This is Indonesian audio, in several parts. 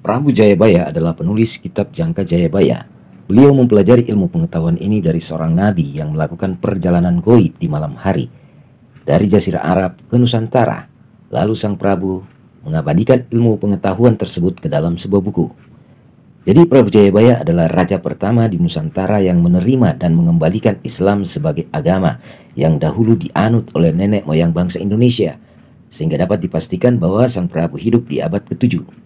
Prabu Jayabaya adalah penulis kitab Jangka Jayabaya. Beliau mempelajari ilmu pengetahuan ini dari seorang nabi yang melakukan perjalanan goib di malam hari dari Jazirah Arab ke Nusantara. Lalu sang Prabu mengabadikan ilmu pengetahuan tersebut ke dalam sebuah buku. Jadi Prabu Jayabaya adalah raja pertama di Nusantara yang menerima dan mengembalikan Islam sebagai agama yang dahulu dianut oleh nenek moyang bangsa Indonesia, sehingga dapat dipastikan bahwa sang Prabu hidup di abad ke-7.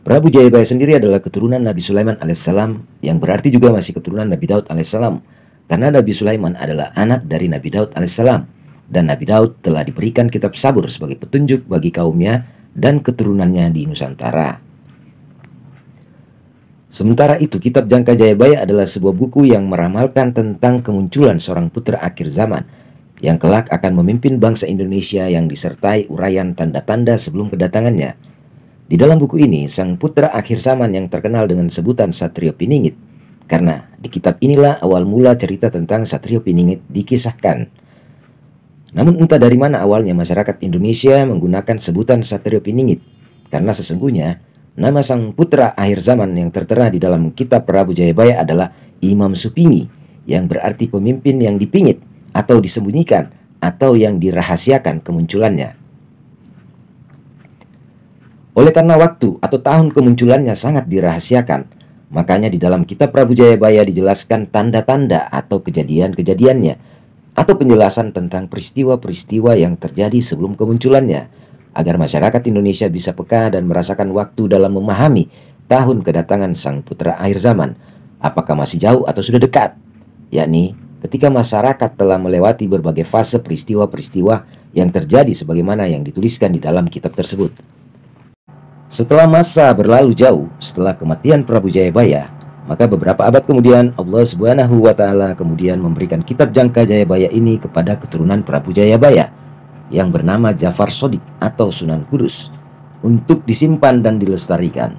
Prabu Jayabaya sendiri adalah keturunan Nabi Sulaiman alaihissalam, yang berarti juga masih keturunan Nabi Daud alaihissalam, karena Nabi Sulaiman adalah anak dari Nabi Daud alaihissalam, dan Nabi Daud telah diberikan kitab Sabur sebagai petunjuk bagi kaumnya dan keturunannya di Nusantara. Sementara itu, kitab Jangka Jayabaya adalah sebuah buku yang meramalkan tentang kemunculan seorang putra akhir zaman yang kelak akan memimpin bangsa Indonesia, yang disertai uraian tanda-tanda sebelum kedatangannya. Di dalam buku ini, sang putra akhir zaman yang terkenal dengan sebutan Satrio Piningit, karena di kitab inilah awal mula cerita tentang Satrio Piningit dikisahkan. Namun entah dari mana awalnya masyarakat Indonesia menggunakan sebutan Satrio Piningit, karena sesungguhnya nama sang putra akhir zaman yang tertera di dalam kitab Prabu Jayabaya adalah Imam Supingi, yang berarti pemimpin yang dipingit atau disembunyikan atau yang dirahasiakan kemunculannya. Oleh karena waktu atau tahun kemunculannya sangat dirahasiakan, makanya di dalam kitab Prabu Jayabaya dijelaskan tanda-tanda atau kejadian-kejadiannya, atau penjelasan tentang peristiwa-peristiwa yang terjadi sebelum kemunculannya, agar masyarakat Indonesia bisa peka dan merasakan waktu dalam memahami tahun kedatangan sang putra akhir zaman, apakah masih jauh atau sudah dekat, yakni ketika masyarakat telah melewati berbagai fase peristiwa-peristiwa yang terjadi sebagaimana yang dituliskan di dalam kitab tersebut. Setelah masa berlalu jauh setelah kematian Prabu Jayabaya, maka beberapa abad kemudian Allah Subhanahu wa Ta'ala kemudian memberikan kitab Jangka Jayabaya ini kepada keturunan Prabu Jayabaya yang bernama Ja'far Shadiq atau Sunan Kudus untuk disimpan dan dilestarikan.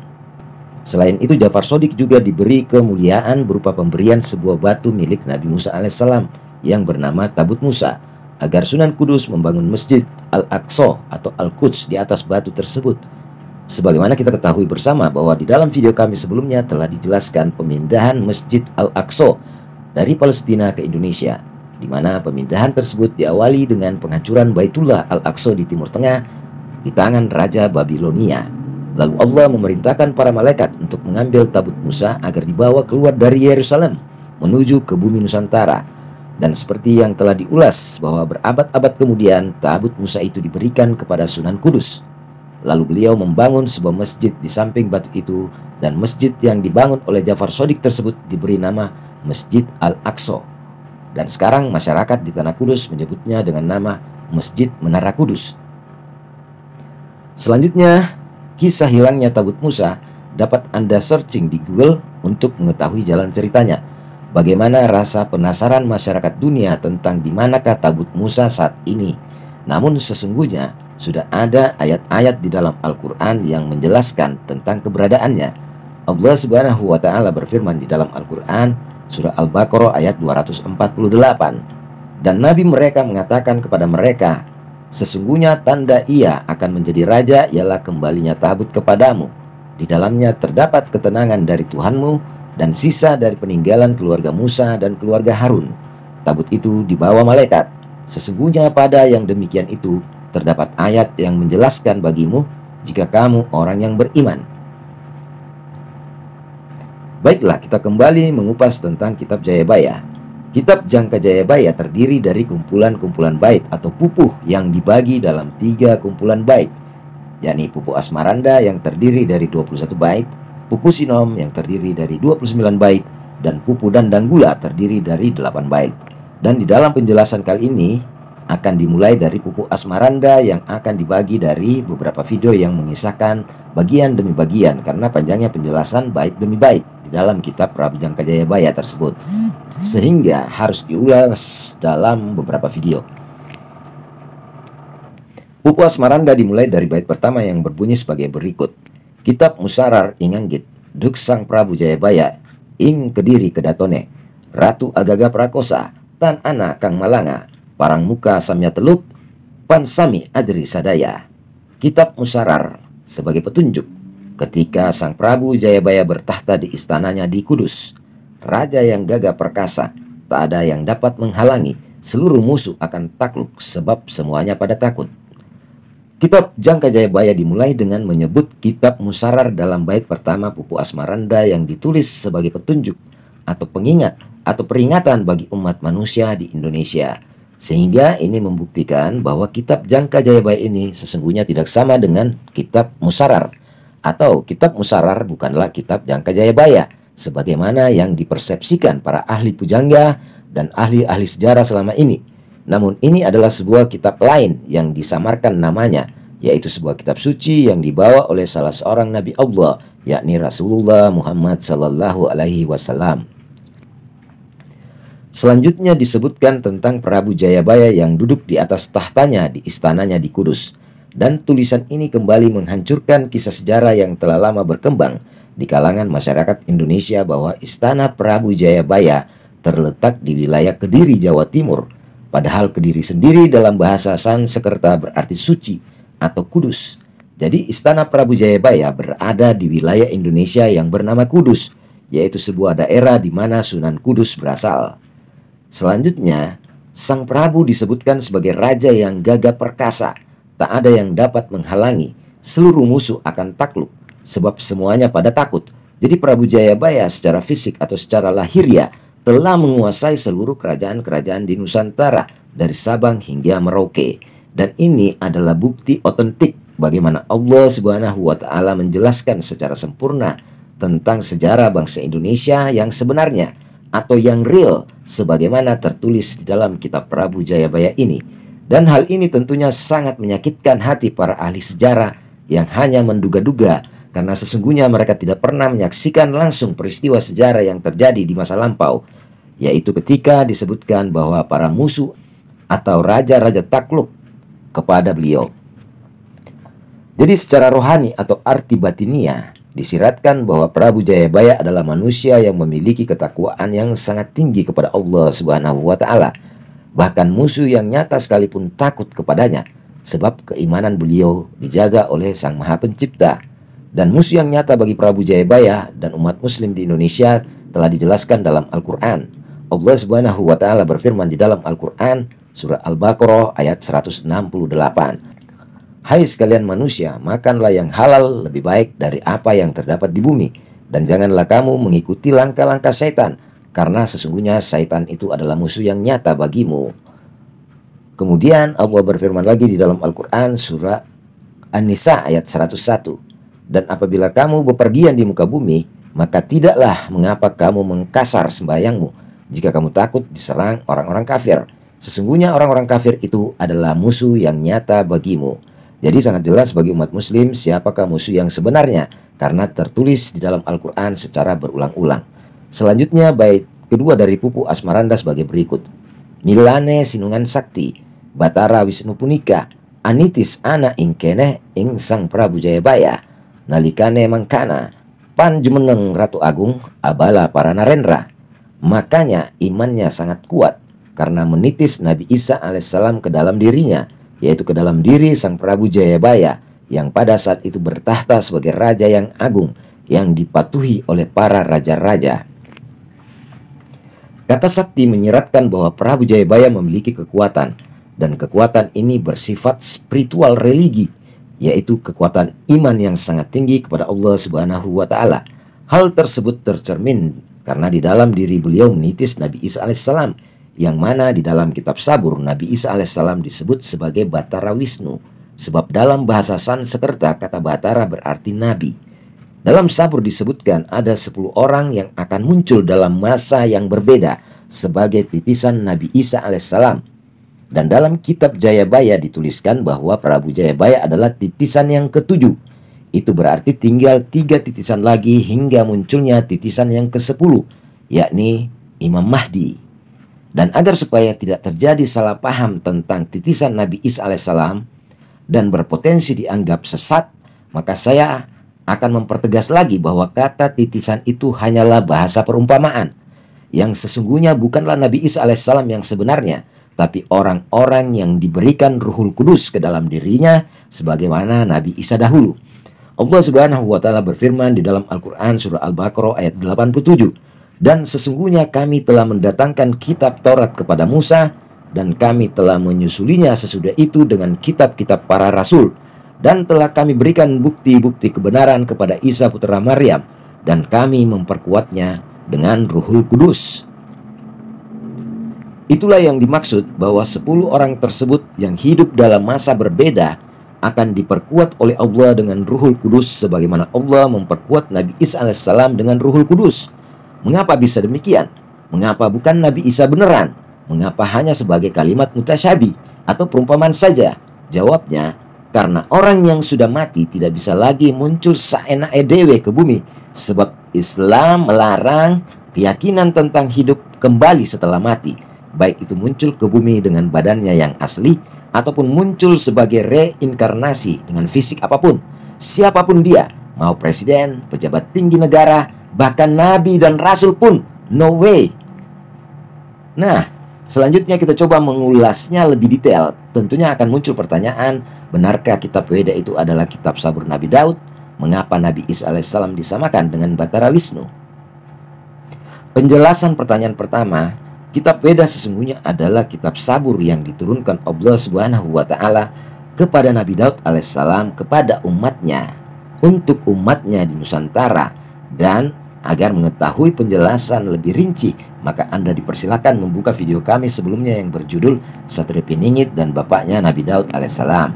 Selain itu, Ja'far Shadiq juga diberi kemuliaan berupa pemberian sebuah batu milik Nabi Musa alaihissalam yang bernama Tabut Musa, agar Sunan Kudus membangun Masjid Al-Aqsa atau Al-Quds di atas batu tersebut. Sebagaimana kita ketahui bersama bahwa di dalam video kami sebelumnya telah dijelaskan pemindahan Masjid Al-Aqsa dari Palestina ke Indonesia, di mana pemindahan tersebut diawali dengan penghancuran Baitullah Al-Aqsa di Timur Tengah di tangan Raja Babilonia. Lalu Allah memerintahkan para malaikat untuk mengambil tabut Musa agar dibawa keluar dari Yerusalem menuju ke bumi Nusantara. Dan seperti yang telah diulas bahwa berabad-abad kemudian tabut Musa itu diberikan kepada Sunan Kudus. Lalu beliau membangun sebuah masjid di samping batu itu, dan masjid yang dibangun oleh Ja'far Shadiq tersebut diberi nama Masjid Al-Aqsa. Dan sekarang masyarakat di Tanah Kudus menyebutnya dengan nama Masjid Menara Kudus. Selanjutnya, kisah hilangnya tabut Musa dapat Anda searching di Google untuk mengetahui jalan ceritanya. Bagaimana rasa penasaran masyarakat dunia tentang di manakah tabut Musa saat ini. Namun sesungguhnya sudah ada ayat-ayat di dalam Al-Quran yang menjelaskan tentang keberadaannya. Allah Subhanahu wa Ta'ala berfirman di dalam Al-Quran, surah Al-Baqarah ayat 248. Dan Nabi mereka mengatakan kepada mereka, sesungguhnya tanda ia akan menjadi raja ialah kembalinya tabut kepadamu. Di dalamnya terdapat ketenangan dari Tuhanmu dan sisa dari peninggalan keluarga Musa dan keluarga Harun. Tabut itu dibawa malaikat. Sesungguhnya pada yang demikian itu terdapat ayat yang menjelaskan bagimu jika kamu orang yang beriman. Baiklah, kita kembali mengupas tentang kitab Jayabaya. Kitab Jangka Jayabaya terdiri dari kumpulan-kumpulan bait atau pupuh yang dibagi dalam 3 kumpulan bait, yakni pupuh Asmaranda yang terdiri dari 21 bait, pupuh Sinom yang terdiri dari 29 bait, dan pupuh Dandanggula terdiri dari 8 bait. Dan di dalam penjelasan kali ini akan dimulai dari pupuh Asmaranda yang akan dibagi dari beberapa video yang mengisahkan bagian demi bagian, karena panjangnya penjelasan bait demi bait di dalam kitab Prabu Jangka Jayabaya tersebut, sehingga harus diulas dalam beberapa video. Pupuh Asmaranda dimulai dari bait pertama yang berbunyi sebagai berikut. Kitab Musarar inganggit duk sang Prabu Jayabaya ing Kediri Kedatone, Ratu Agaga Prakosa tan ana kang malanga, parang muka samya teluk, pan sami adri sadaya. Kitab Musarar sebagai petunjuk. ketika Sang Prabu Jayabaya bertahta di istananya di Kudus. Raja yang gagah perkasa, tak ada yang dapat menghalangi, seluruh musuh akan takluk sebab semuanya pada takut. Kitab Jangka Jayabaya dimulai dengan menyebut kitab Musarar dalam bait pertama Pupu Asmaranda yang ditulis sebagai petunjuk atau pengingat atau peringatan bagi umat manusia di Indonesia. Sehingga ini membuktikan bahwa kitab Jangka Jayabaya ini sesungguhnya tidak sama dengan kitab Musarar, atau kitab Musarar bukanlah kitab Jangka Jayabaya sebagaimana yang dipersepsikan para ahli pujangga dan ahli-ahli sejarah selama ini. Namun ini adalah sebuah kitab lain yang disamarkan namanya, yaitu sebuah kitab suci yang dibawa oleh salah seorang Nabi Allah, yakni Rasulullah Muhammad Sallallahu Alaihi Wasallam. Selanjutnya disebutkan tentang Prabu Jayabaya yang duduk di atas tahtanya di istananya di Kudus. Dan tulisan ini kembali menghancurkan kisah sejarah yang telah lama berkembang di kalangan masyarakat Indonesia bahwa istana Prabu Jayabaya terletak di wilayah Kediri, Jawa Timur. Padahal Kediri sendiri dalam bahasa Sanskerta berarti suci atau kudus. Jadi istana Prabu Jayabaya berada di wilayah Indonesia yang bernama Kudus, yaitu sebuah daerah di mana Sunan Kudus berasal. Selanjutnya, Sang Prabu disebutkan sebagai raja yang gagah perkasa. Tak ada yang dapat menghalangi, seluruh musuh akan takluk, sebab semuanya pada takut. Jadi Prabu Jayabaya secara fisik atau secara lahiriah telah menguasai seluruh kerajaan-kerajaan di Nusantara dari Sabang hingga Merauke. Dan ini adalah bukti otentik bagaimana Allah Subhanahu wa Ta'ala menjelaskan secara sempurna tentang sejarah bangsa Indonesia yang sebenarnya atau yang real sebagaimana tertulis di dalam kitab Prabu Jayabaya ini. Dan hal ini tentunya sangat menyakitkan hati para ahli sejarah yang hanya menduga-duga, karena sesungguhnya mereka tidak pernah menyaksikan langsung peristiwa sejarah yang terjadi di masa lampau, yaitu ketika disebutkan bahwa para musuh atau raja-raja takluk kepada beliau. Jadi secara rohani atau arti batinia disiratkan bahwa Prabu Jayabaya adalah manusia yang memiliki ketakwaan yang sangat tinggi kepada Allah Subhanahu wa Ta'ala. Bahkan musuh yang nyata sekalipun takut kepadanya, sebab keimanan beliau dijaga oleh Sang Maha Pencipta. Dan musuh yang nyata bagi Prabu Jayabaya dan umat muslim di Indonesia telah dijelaskan dalam Al-Quran. Allah Subhanahu wa Ta'ala berfirman di dalam Al-Quran, surah Al-Baqarah ayat 168. Hai sekalian manusia, makanlah yang halal lebih baik dari apa yang terdapat di bumi, dan janganlah kamu mengikuti langkah-langkah setan, karena sesungguhnya setan itu adalah musuh yang nyata bagimu. Kemudian Allah berfirman lagi di dalam Al-Quran surah An-Nisa ayat 101. Dan apabila kamu bepergian di muka bumi, maka tidaklah mengapa kamu mengkasar sembahyangmu jika kamu takut diserang orang-orang kafir. Sesungguhnya orang-orang kafir itu adalah musuh yang nyata bagimu. Jadi sangat jelas bagi umat muslim siapakah musuh yang sebenarnya, karena tertulis di dalam Al-Quran secara berulang-ulang. Selanjutnya bait kedua dari Pupu Asmaranda sebagai berikut. Milane sinungan sakti, Batara Wisnu punika, anitis ana ingkeneh ing Sang Prabu Jayabaya. Nalikane mangkana pan jumeneng Ratu Agung abala para narendra. Makanya imannya sangat kuat karena menitis Nabi Isa alaihissalam ke dalam dirinya, yaitu ke dalam diri Sang Prabu Jayabaya yang pada saat itu bertahta sebagai raja yang agung yang dipatuhi oleh para raja-raja. Kata sakti menyiratkan bahwa Prabu Jayabaya memiliki kekuatan, dan kekuatan ini bersifat spiritual religi, yaitu kekuatan iman yang sangat tinggi kepada Allah Subhanahu wa Ta'ala. Hal tersebut tercermin karena di dalam diri beliau menitis Nabi Isa alaihissalam, yang mana di dalam kitab Sabur Nabi Isa alaihissalam disebut sebagai Batara Wisnu, sebab dalam bahasa Sanskerta kata Batara berarti nabi. Dalam Sabur disebutkan ada 10 orang yang akan muncul dalam masa yang berbeda sebagai titisan Nabi Isa alaihissalam. Dan dalam kitab Jayabaya dituliskan bahwa Prabu Jayabaya adalah titisan yang ke-7. Itu berarti tinggal 3 titisan lagi hingga munculnya titisan yang ke-10, yakni Imam Mahdi. Dan agar supaya tidak terjadi salah paham tentang titisan Nabi Isa alaihissalam dan berpotensi dianggap sesat, maka saya akan mempertegas lagi bahwa kata titisan itu hanyalah bahasa perumpamaan, yang sesungguhnya bukanlah Nabi Isa alaihissalam yang sebenarnya, tapi orang-orang yang diberikan Ruhul Kudus ke dalam dirinya sebagaimana Nabi Isa dahulu. Allah Subhanahu wa taala berfirman di dalam Al-Qur'an surah Al-Baqarah ayat 87, "Dan sesungguhnya kami telah mendatangkan kitab Taurat kepada Musa, dan kami telah menyusulinya sesudah itu dengan kitab-kitab para rasul, dan telah kami berikan bukti-bukti kebenaran kepada Isa putra Maryam, dan kami memperkuatnya dengan Ruhul Kudus." Itulah yang dimaksud bahwa 10 orang tersebut yang hidup dalam masa berbeda akan diperkuat oleh Allah dengan Ruhul Kudus, sebagaimana Allah memperkuat Nabi Isa alaihissalam dengan Ruhul Kudus. Mengapa bisa demikian? Mengapa bukan Nabi Isa beneran? Mengapa hanya sebagai kalimat mutasyabih atau perumpamaan saja? Jawabnya, karena orang yang sudah mati tidak bisa lagi muncul saenake dewe ke bumi, sebab Islam melarang keyakinan tentang hidup kembali setelah mati, baik itu muncul ke bumi dengan badannya yang asli ataupun muncul sebagai reinkarnasi dengan fisik apapun, siapapun dia, mau presiden, pejabat tinggi negara, bahkan nabi dan rasul pun, no way. Nah, selanjutnya kita coba mengulasnya lebih detail. Tentunya akan muncul pertanyaan, benarkah kitab Weda itu adalah kitab Sabur Nabi Daud? Mengapa Nabi Isa alaihissalam disamakan dengan Batara Wisnu? Penjelasan pertanyaan pertama, kitab Weda sesungguhnya adalah kitab sabur yang diturunkan Allah Subhanahu wa taala kepada Nabi Daud alaihissalam kepada umatnya, untuk umatnya di Nusantara. Dan agar mengetahui penjelasan lebih rinci, maka Anda dipersilakan membuka video kami sebelumnya yang berjudul Satria Piningit dan Bapaknya Nabi Daud alaihissalam.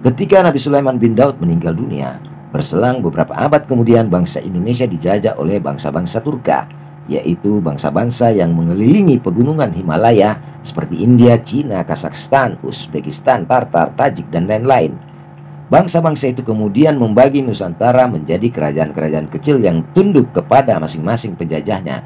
Ketika Nabi Sulaiman bin Daud meninggal dunia, berselang beberapa abad kemudian bangsa Indonesia dijajah oleh bangsa-bangsa Turka, yaitu bangsa-bangsa yang mengelilingi pegunungan Himalaya seperti India, Cina, Kazakhstan, Uzbekistan, Tartar, Tajik, dan lain-lain. Bangsa-bangsa itu kemudian membagi Nusantara menjadi kerajaan-kerajaan kecil yang tunduk kepada masing-masing penjajahnya.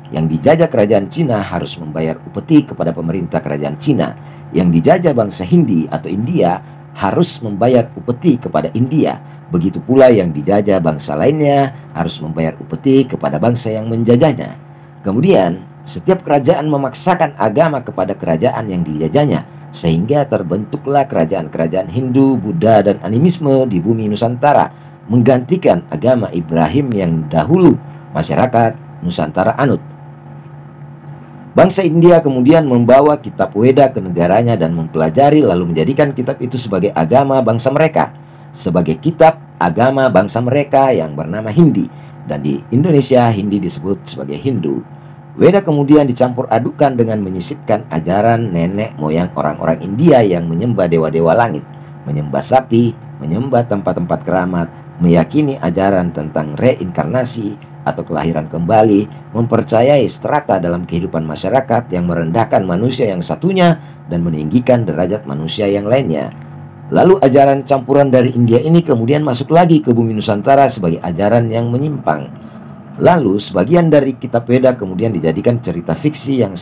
Yang dijajah kerajaan Cina harus membayar upeti kepada pemerintah kerajaan Cina. Yang dijajah bangsa Hindi atau India harus membayar upeti kepada India. Begitu pula yang dijajah bangsa lainnya harus membayar upeti kepada bangsa yang menjajahnya. Kemudian, setiap kerajaan memaksakan agama kepada kerajaan yang dijajahnya, sehingga terbentuklah kerajaan-kerajaan Hindu, Buddha, dan animisme di bumi Nusantara, menggantikan agama Ibrahim yang dahulu masyarakat Nusantara anut. Bangsa India kemudian membawa kitab Weda ke negaranya dan mempelajari, lalu menjadikan kitab itu sebagai agama bangsa mereka, sebagai kitab agama bangsa mereka yang bernama Hindi, dan di Indonesia Hindi disebut sebagai Hindu. Weda kemudian dicampur adukan dengan menyisipkan ajaran nenek moyang orang-orang India yang menyembah dewa-dewa langit, menyembah sapi, menyembah tempat-tempat keramat, meyakini ajaran tentang reinkarnasi atau kelahiran kembali, mempercayai strata dalam kehidupan masyarakat yang merendahkan manusia yang satunya dan meninggikan derajat manusia yang lainnya. Lalu ajaran campuran dari India ini kemudian masuk lagi ke bumi Nusantara sebagai ajaran yang menyimpang. Lalu sebagian dari kitab Weda kemudian dijadikan cerita fiksi yang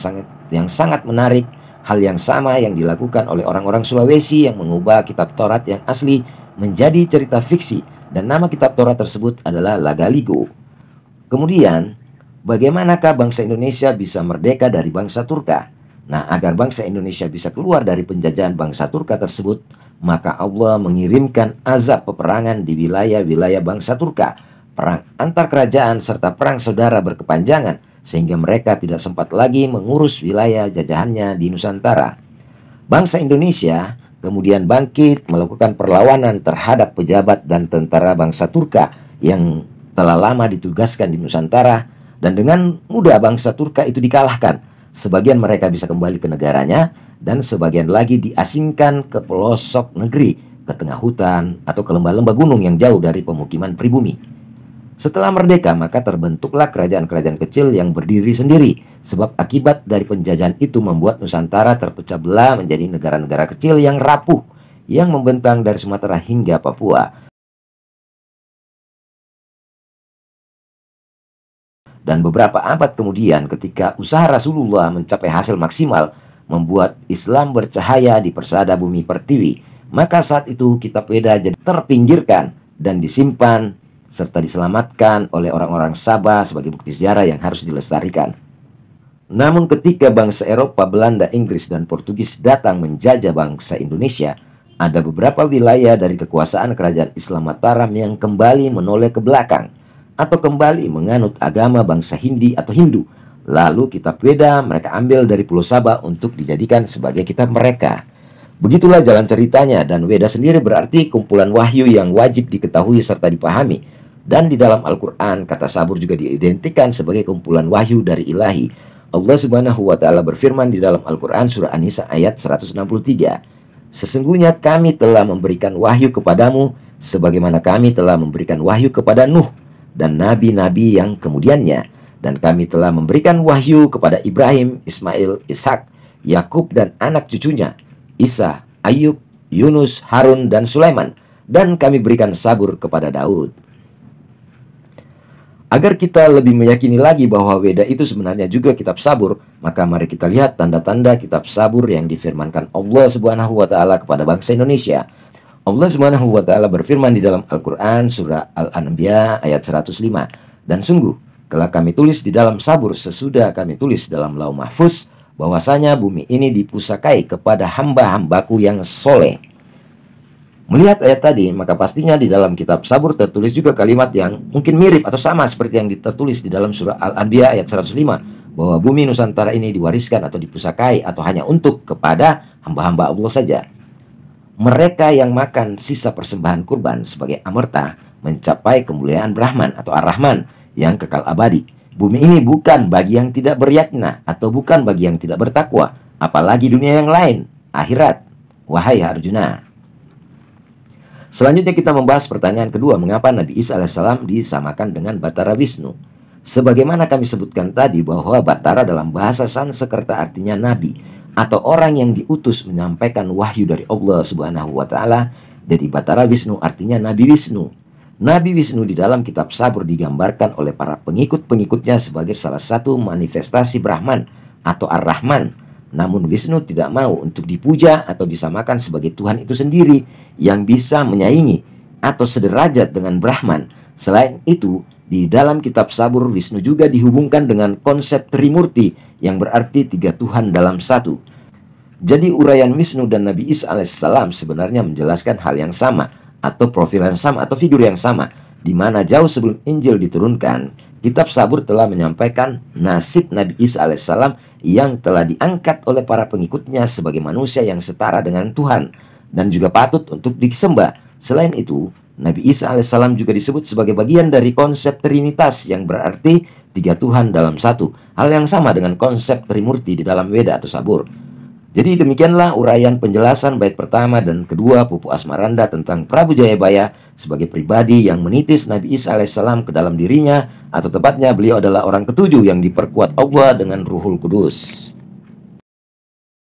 sangat menarik. Hal yang sama yang dilakukan oleh orang-orang Sulawesi yang mengubah kitab Taurat yang asli menjadi cerita fiksi, dan nama kitab Taurat tersebut adalah Lagaligo. Kemudian, bagaimanakah bangsa Indonesia bisa merdeka dari bangsa Turka? Nah, agar bangsa Indonesia bisa keluar dari penjajahan bangsa Turka tersebut, maka Allah mengirimkan azab peperangan di wilayah-wilayah bangsa Turka, perang antar kerajaan serta perang saudara berkepanjangan, sehingga mereka tidak sempat lagi mengurus wilayah jajahannya di Nusantara. Bangsa Indonesia kemudian bangkit melakukan perlawanan terhadap pejabat dan tentara bangsa Turka yang telah lama ditugaskan di Nusantara, dan dengan mudah bangsa Turka itu dikalahkan. Sebagian mereka bisa kembali ke negaranya, dan sebagian lagi diasingkan ke pelosok negeri, ke tengah hutan atau ke lembah-lembah gunung yang jauh dari pemukiman pribumi. Setelah merdeka, maka terbentuklah kerajaan-kerajaan kecil yang berdiri sendiri, sebab akibat dari penjajahan itu membuat Nusantara terpecah belah menjadi negara-negara kecil yang rapuh, yang membentang dari Sumatera hingga Papua. Dan beberapa abad kemudian, ketika usaha Rasulullah mencapai hasil maksimal, membuat Islam bercahaya di persada bumi pertiwi, maka saat itu kitab Weda jadi terpinggirkan dan disimpan serta diselamatkan oleh orang-orang Sabah sebagai bukti sejarah yang harus dilestarikan. Namun ketika bangsa Eropa, Belanda, Inggris, dan Portugis datang menjajah bangsa Indonesia, ada beberapa wilayah dari kekuasaan kerajaan Islam Mataram yang kembali menoleh ke belakang atau kembali menganut agama bangsa Hindi atau Hindu. Lalu kitab Weda mereka ambil dari Pulau Sabah untuk dijadikan sebagai kitab mereka. Begitulah jalan ceritanya, dan Weda sendiri berarti kumpulan wahyu yang wajib diketahui serta dipahami. Dan di dalam Al-Quran, kata sabur juga diidentikan sebagai kumpulan wahyu dari ilahi. Allah Subhanahu wa Ta'ala berfirman di dalam Al-Quran surah An-Nisa ayat 163. Sesungguhnya kami telah memberikan wahyu kepadamu sebagaimana kami telah memberikan wahyu kepada Nuh dan nabi-nabi yang kemudiannya. Dan kami telah memberikan wahyu kepada Ibrahim, Ismail, Ishak, Yakub dan anak cucunya, Isa, Ayub, Yunus, Harun, dan Sulaiman. Dan kami berikan sabur kepada Daud. Agar kita lebih meyakini lagi bahwa Weda itu sebenarnya juga kitab sabur, maka mari kita lihat tanda-tanda kitab sabur yang difirmankan Allah Subhanahu wa Ta'ala kepada bangsa Indonesia. Allah Subhanahu wa Ta'ala berfirman di dalam Al-Quran surah Al-Anbiya ayat 105. Dan sungguh telah kami tulis di dalam sabur sesudah kami tulis dalam Lauh Mahfuz bahwasanya bumi ini dipusakai kepada hamba-hambaku yang soleh. Melihat ayat tadi, maka pastinya di dalam kitab sabur tertulis juga kalimat yang mungkin mirip atau sama seperti yang tertulis di dalam surah Al-Anbiya ayat 105, bahwa bumi Nusantara ini diwariskan atau dipusakai atau hanya untuk kepada hamba-hamba Allah saja. Mereka yang makan sisa persembahan kurban sebagai amerta mencapai kemuliaan Brahman atau Ar-Rahman yang kekal abadi. Bumi ini bukan bagi yang tidak beryakna atau bukan bagi yang tidak bertakwa, apalagi dunia yang lain, akhirat. Wahai Arjuna. Selanjutnya kita membahas pertanyaan kedua, mengapa Nabi Isa alaihissalam disamakan dengan Batara Wisnu. Sebagaimana kami sebutkan tadi bahwa Batara dalam bahasa Sanskerta artinya nabi atau orang yang diutus menyampaikan wahyu dari Allah Subhanahu wa Ta'ala. Jadi Batara Wisnu artinya Nabi Wisnu. Nabi Wisnu di dalam kitab sabur digambarkan oleh para pengikut-pengikutnya sebagai salah satu manifestasi Brahman atau Ar-Rahman. Namun Wisnu tidak mau untuk dipuja atau disamakan sebagai Tuhan itu sendiri yang bisa menyaingi atau sederajat dengan Brahman. Selain itu, di dalam kitab sabur Wisnu juga dihubungkan dengan konsep Trimurti yang berarti tiga Tuhan dalam satu. Jadi uraian Wisnu dan Nabi Isa alaihissalam sebenarnya menjelaskan hal yang sama atau profil yang sama atau figur yang sama, di mana jauh sebelum Injil diturunkan, kitab sabur telah menyampaikan nasib Nabi Isa alaihissalam yang telah diangkat oleh para pengikutnya sebagai manusia yang setara dengan Tuhan dan juga patut untuk disembah. Selain itu, Nabi Isa alaihissalam juga disebut sebagai bagian dari konsep Trinitas yang berarti tiga Tuhan dalam satu. Hal yang sama dengan konsep Trimurti di dalam Weda atau sabur. Jadi demikianlah uraian penjelasan bait pertama dan kedua Pupu Asmaranda tentang Prabu Jayabaya sebagai pribadi yang menitis Nabi Isa alaihissalam ke dalam dirinya, atau tepatnya beliau adalah orang ketujuh yang diperkuat Allah dengan Ruhul Kudus.